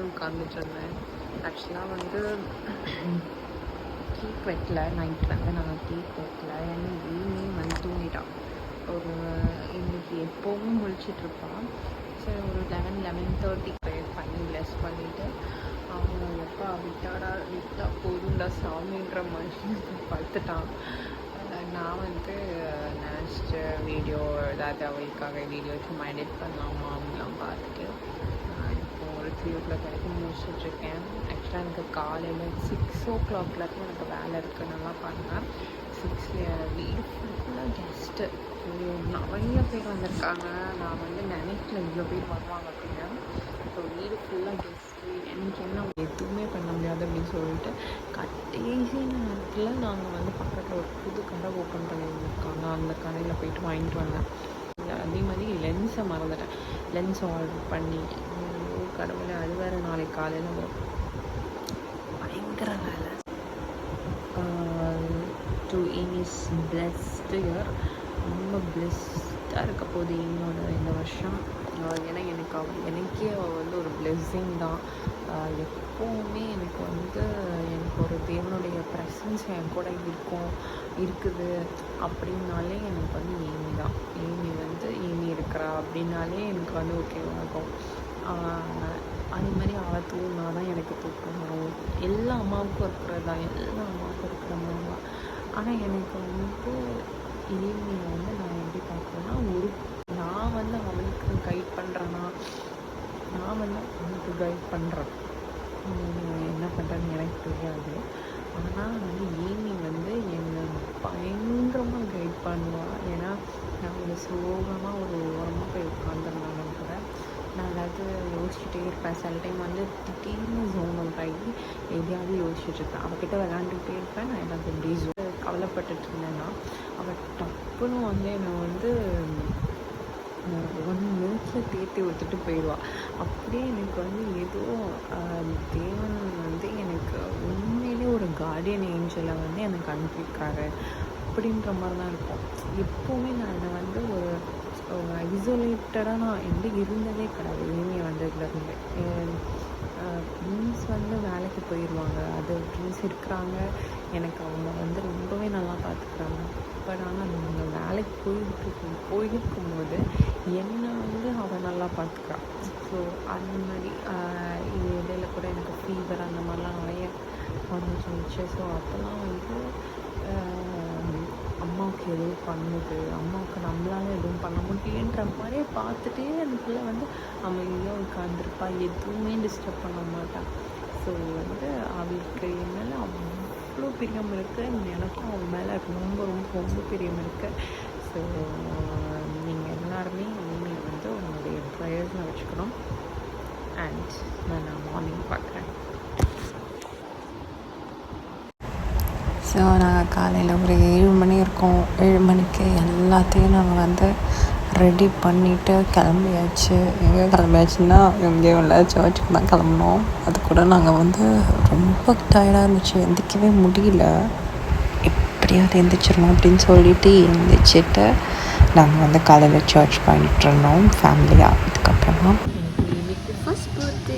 உட்காந்துட்டு இருந்தேன். ஆக்சுவலாக வந்து கேக் வெட்டல, நைட் வந்து நாங்கள் கேக் வெட்டல. ஏன்னா ஈவினிங் வந்து தூங்கிட்டான். ஒரு இன்னைக்கு எப்போவும் முழிச்சிட்ருப்பான். சரி ஒரு 11-11:30 பண்ணி ப்ளஸ் பண்ணிவிட்டு அவங்க எப்பா விட்டா போதுண்டா சாமின்ற மாதிரி படுத்துட்டான். நான் வந்து நெக்ஸ்ட்டு வீடியோ ஏதாவது அவளுக்காக வீடியோ சும்மா எடிட் பண்ணலாமா அப்படிலாம் பார்த்துட்டு இப்போ ஒரு 3 வரைக்கும் முடிச்சிட்ருக்கேன். ஆக்சுவலாக எனக்கு காலையில் 6 எனக்கு வேலை இருக்குது. நல்லா பண்ணேன். 6 வீடு ஃபுல்லாக கெஸ்ட்டு, நிறைய பேர் வந்திருக்காங்க. நான் வந்து நினைக்கல இவ்வளோ பேர் வருவாங்க அப்படின்னு. ஸோ வீடு ஃபுல்லாக கெஸ்ட்டு, எனக்கு என்ன எதுவுமே பண்ண முடியாது அப்படின்னு சொல்லிட்டு கடைசி நேரத்தில் நாங்கள் வந்து பக்கத்தில் ஒரு புது கடை ஓப்பன் பண்ணியிருக்காங்க. அந்த கடையில் போயிட்டு வாங்கிட்டு வந்தேன். அதே மாதிரி லென்ஸை மறந்துட்டேன். லென்ஸ் ஆர்டர் பண்ணி கடவுளை அது வேறு நாளைக்கு காலையில் பயங்கர வேலை. டு இஸ் பிளஸ்டு இயர், ரொம்ப பிளஸ்டாக இருக்க போகுது என்னோட இந்த வருஷம். ஏன்னா எனக்கே வந்து ஒரு பிளெஸ்ஸிங் தான். எப்போவுமே எனக்கு ஒரு தேவனுடைய ப்ரெசன்ஸ் என் கூட இருக்குது அப்படின்னாலே எனக்கு வந்து ஏமி இருக்கிறா அப்படின்னாலே எனக்கு வந்து ஓகேவாக இருக்கும். அதே மாதிரி அவள் தூங்கினா தான் எனக்கு தூக்கம் வரும். எல்லா அம்மாவுக்கும் இருக்கிறது தான், எல்லா அம்மாவுக்கும் இருக்கிற மாதிரி தான். ஆனால் எனக்கு வந்து ஏமியை வந்து நான் எப்படி பார்க்குறேன்னா, நான் வந்து அவளுக்கு கைட் பண்ணுறேன்னா, நான் வந்து அவளுக்கு கைட் பண்ணுறேன். என்ன பண்ணுறேன்னு எனக்கு தெரியாது. ஆனால் வந்து ஏமி வந்து என்னை பயங்கரமாக கைட் பண்ணுவாள். ஏன்னா நான் ஒரு சோகமாக ஒரு ஓரமாக போய் உட்காந்துருந்தாலும் கூட நான் ஏதாவது யோசிச்சுட்டே இருப்பேன். சில டைம் வந்து திடீர்னு ஜோன் அவுட் ஆகி எதையாவது யோசிச்சுட்ருப்பேன். அவகிட்ட விளாண்டுக்கிட்டே இருப்பேன். நான் ஏதாவது எப்படி கவலைப்பட்டுட்டு இருந்தேன்னா அவள் டப்புன்னு வந்து என்னை வந்து 1 மினிட்ஸில் தேர்த்தி விட்டுட்டு போயிடுவாள். அப்படியே எனக்கு வந்து ஏதோ தேவன் வந்து எனக்கு உண்மையிலே ஒரு கார்டியன் ஏஞ்சலை வந்து எனக்கு அனுப்பியிருக்காரு அப்படின்ற மாதிரி தான் இருக்கும். எப்போவுமே நான் என்னை வந்து ஒரு ஐசோலேட்டடாக நான் இருந்ததே கிடையாது. ஏமி வந்ததுலேருந்து ப்ரின்ஸ் வந்து வேலைக்கு போயிடுவாங்க. அது ப்ரின்ஸ் இருக்கிறாங்க, எனக்கு அவங்க வந்து ரொம்பவே நல்லா பார்த்துக்குறாங்க. பட் ஆனால் அவங்க வேலைக்கு போயிருக்கும்போது என்னை வந்து அவள் நல்லா பார்த்துக்கிறான். ஸோ அந்த மாதிரி இடையில கூட எனக்கு ஃபீவர் அந்த மாதிரிலாம் நிறைய வந்துச்சு. ஸோ அப்போல்லாம் வந்து அம்மாவுக்கு எதுவும் பண்ணுது, அம்மாவுக்கு நம்மளால எதுவும் பண்ண முடியுன்ற மாதிரியே பார்த்துட்டே அதுக்குள்ளே வந்து அமைதியாக உட்காந்துருப்பா, எதுவுமே டிஸ்டர்ப் பண்ண மாட்டாள். ஸோ வந்து அவளுக்கு என் மேலே அவ்வளோ பிரியம் இருக்குது. எனக்கும் அவள் மேலே ரொம்ப ரொம்ப ரொம்ப பிரியம் இருக்குது. ஸோ எல்லாருமே இனிமேல் வந்து உங்களுடைய ப்ரேயர்ஸில் வச்சுக்கணும். அண்ட் நான் மார்னிங் பார்க்குறேன். ஸோ நாங்கள் காலையில் ஒரு 7 மணி இருக்கோம். 7 மணிக்கு எல்லாத்தையும் நாங்கள் வந்து ரெடி பண்ணிவிட்டு கிளம்பியாச்சு. எங்கே கிளம்பியாச்சுன்னா எங்கேயும் இல்லை, சர்ச்சுக்கு தான் கிளம்புனோம். அது கூட நாங்கள் வந்து ரொம்ப டயர்டாக இருந்துச்சு, எந்திரிக்கவே முடியல. எப்படியாவது எந்திரிச்சிடணும் அப்படின்னு சொல்லிட்டு எந்திரிச்சிட்டு நாங்கள் வந்து காலையில் சர்ச் பண்ணிட்டு இருந்தோம் ஃபேமிலியாக. அதுக்கப்புறமா இன்னைக்கு ஃபர்ஸ்ட் பர்த்டே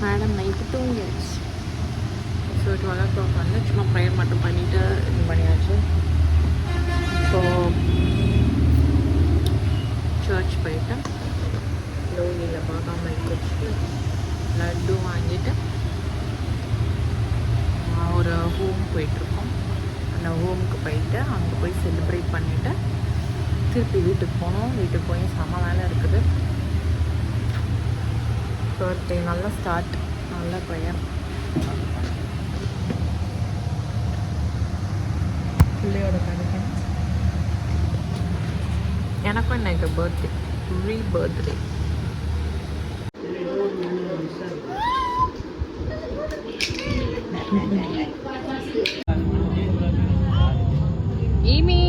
மேடம் நைட்டு தூங்கியாச்சு. ஸோ 12 o'clock வந்து சும்மா ப்ரேயர் மட்டும் பண்ணிவிட்டு இது பண்ணியாச்சு. ஸோ சர்ச் போயிட்டு லோகியில் பாதாம் வச்சுட்டு லட்டு வாங்கிட்டு ஒரு ஹோம் போயிட்டுருக்கோம். அந்த ஹோமுக்கு போயிட்டு அங்கே போய் செலிப்ரேட் பண்ணிவிட்டு திருப்பி வீட்டுக்கு போனோம். வீட்டுக்கு போய் செம்ம வேலை இருக்குது. பர்த்டே நல்ல ஸ்டார்ட், நல்ல ப்ரேயர். பிள்ளையோட கனெக்ஷன் எனக்கும் இன்னைக்கு பர்த்டே, பர்த்டே. ஈமி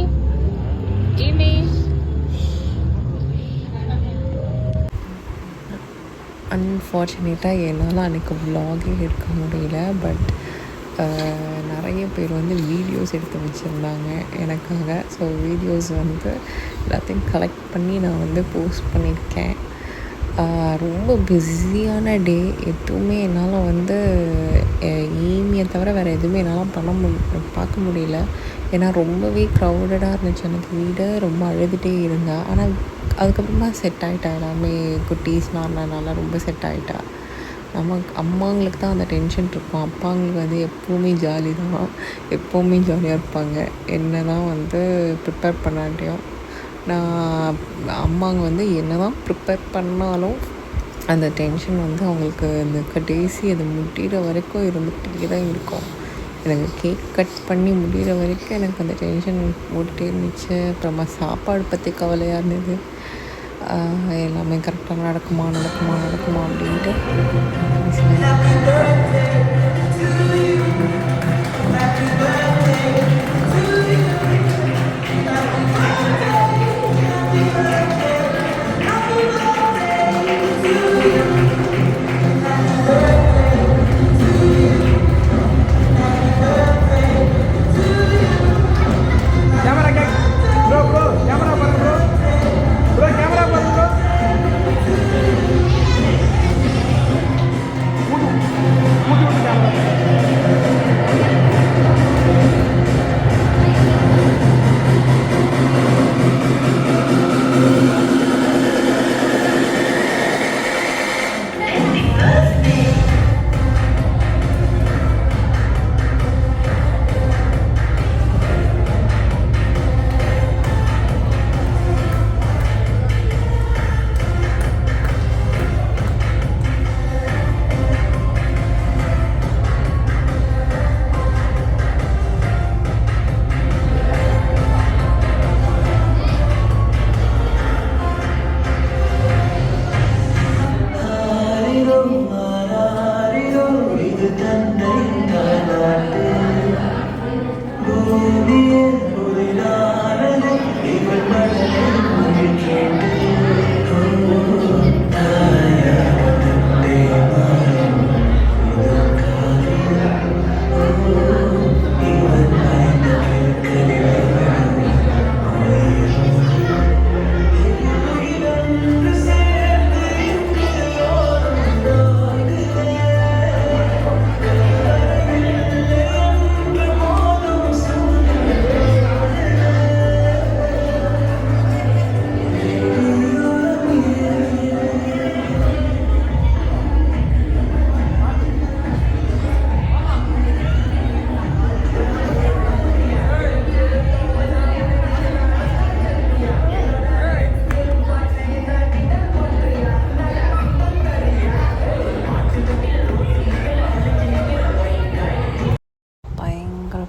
அன்ஃபார்ச்சுனேட்டாக என்னால் அன்றைக்கி விலாகே எடுக்க முடியல. பட் நிறைய பேர் வந்து வீடியோஸ் எடுத்து வச்சுருந்தாங்க எனக்காக. ஸோ வீடியோஸ் வந்து எல்லாத்தையும் கலெக்ட் பண்ணி நான் வந்து போஸ்ட் பண்ணியிருக்கேன். ரொம்ப பிஸியான டே. எதுவுமே என்னால் வந்து ஈமியை தவிர வேறு எதுவுமே என்னால் பார்க்க முடியல. ஏன்னா ரொம்பவே க்ரௌடடாக இருந்துச்சு எனக்கு வீடு. ரொம்ப அழுதுகிட்டே இருந்தா. ஆனால் அதுக்கப்புறமா செட் ஆகிட்டா. எல்லாமே குட்டீஸ்லாம் இருந்ததுனால ரொம்ப செட் ஆகிட்டா. அம்மாங்களுக்கு தான் அந்த டென்ஷன் இருக்கும். அப்பாங்களுக்கு வந்து எப்போவுமே ஜாலி தான், எப்போவுமே ஜாலியாக இருப்பாங்க. என்ன தான் வந்து ப்ரிப்பேர் பண்ணாட்டியும் நான் அம்மாங்க வந்து என்ன தான் ப்ரிப்பேர் பண்ணாலும் அந்த டென்ஷன் வந்து அவங்களுக்கு இந்த கடைசி அது முடிகிற வரைக்கும் இருந்துகிட்டே தான் இருக்கும். எனக்கு கேக் கட் பண்ணி முடிகிற வரைக்கும் எனக்கு அந்த டென்ஷன் ஓடிட்டே இருந்துச்சு. அப்புறமா சாப்பாடு பற்றி கவலையாக இருந்தது. எல்லாமே கரெக்டாக நடக்குமா அப்படின்ட்டு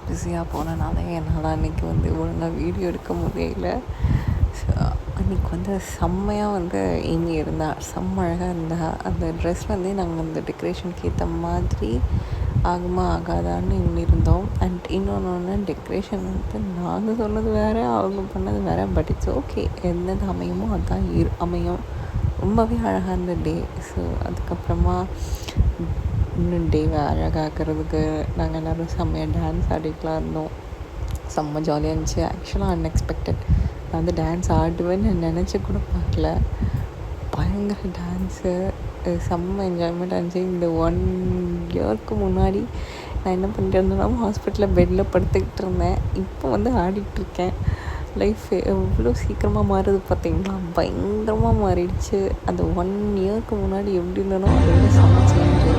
பிஸியாக போனனால என்னால் அன்றைக்கி வந்து ஒழுங்காக வீடியோ எடுக்க முடியல. அன்றைக்கி வந்து செம்மையாக வந்து ஏமி இருந்தா, செம்ம அழகாக இருந்தா. அந்த ட்ரெஸ் வந்து நாங்கள் அந்த டெக்கரேஷனுக்கு ஏற்ற மாதிரி ஆகுமா ஆகாதான்னு இருந்தோம். அண்ட் இன்னொன்று டெக்கரேஷன் வந்து நாங்கள் சொன்னது வேறு, அவங்க பண்ணது வேறு. பட் இட்ஸ் ஓகே, என்னது அமையுமோ அதுதான் அமையும். ரொம்பவே அழகாக இருந்த டே. ஸோ அதுக்கப்புறமா இன்னும் டேவை அழகாக்கிறதுக்கு நாங்கள் எல்லோரும் செம்மையாக டான்ஸ் ஆடிட்டுலாம் இருந்தோம். செம்ம ஜாலியாக இருந்துச்சு. ஆக்சுவலாக அன்எக்ஸ்பெக்டட். நான் வந்து டான்ஸ் ஆடுவேன்னு நினச்சி கூட பார்க்கல. பயங்கர டான்ஸு, செம்ம என்ஜாய்மெண்ட்டாக இருந்துச்சு. இந்த 1 இயருக்கு முன்னாடி நான் என்ன பண்ணிட்டு இருந்தேன்னா, ஹாஸ்பிட்டலில் பெட்டில் படுத்துக்கிட்டு இருந்தேன். இப்போ வந்து ஆடிட்டுருக்கேன். லைஃப் எவ்வளோ சீக்கிரமாக மாறுது பார்த்தீங்களா? பயங்கரமாக மாறிடுச்சு. அந்த 1 இயருக்கு முன்னாடி எப்படி இருந்தனோ அதை விட செம்ம சேஞ்சு.